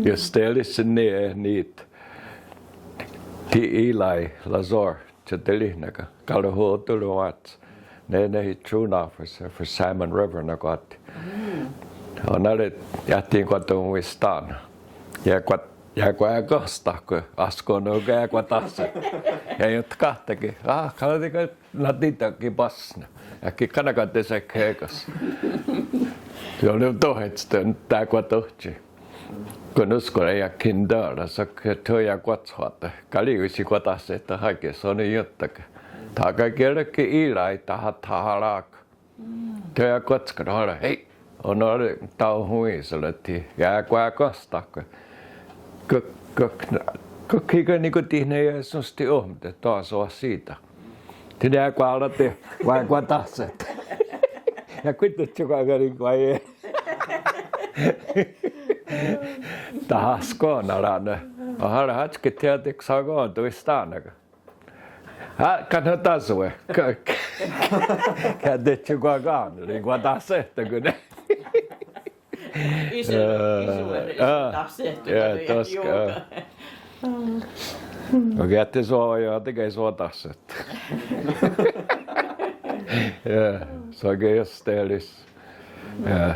Jos teellisi niitä Eli Lazar, se telihnäkä, kalle huotuluat, ne truna for Salmon River nakoatti. On näille jättiin kotoon vistaan. Ja kun ei kosta, kun askoon on kun tässä. Ja jot kahtakin. Kallatiko latitakin passna. Äkki kannakatte se keikas. Se on tohetston tää kun tohtsi. Kun uskon ei jäkin döllä, så töjä kuotsuhatta. Kaliuisi kotassa, että haike se on jottakin. Taaka kiellekin ilai taha laaka. Töjä kuotskana olla, hei, on ollut tauhuisella, että jää kun ei kosta. Kikö niinku tihne ja susti ohmte taas on siitä. Tinää kun aloitte vai kun tasset. Ja kuitenkin joka niinku ei. Tahas koonalana. Ahara hatski tietysti sakoon tuistaanaka. Kanna tasue. Kädet joka kaan, niin kuin tassettä kun ne. Iso tassettä. Ja toska. Okei, että sua jo tekee sua tassettä. Ja, se oikein jos teelis. Ja.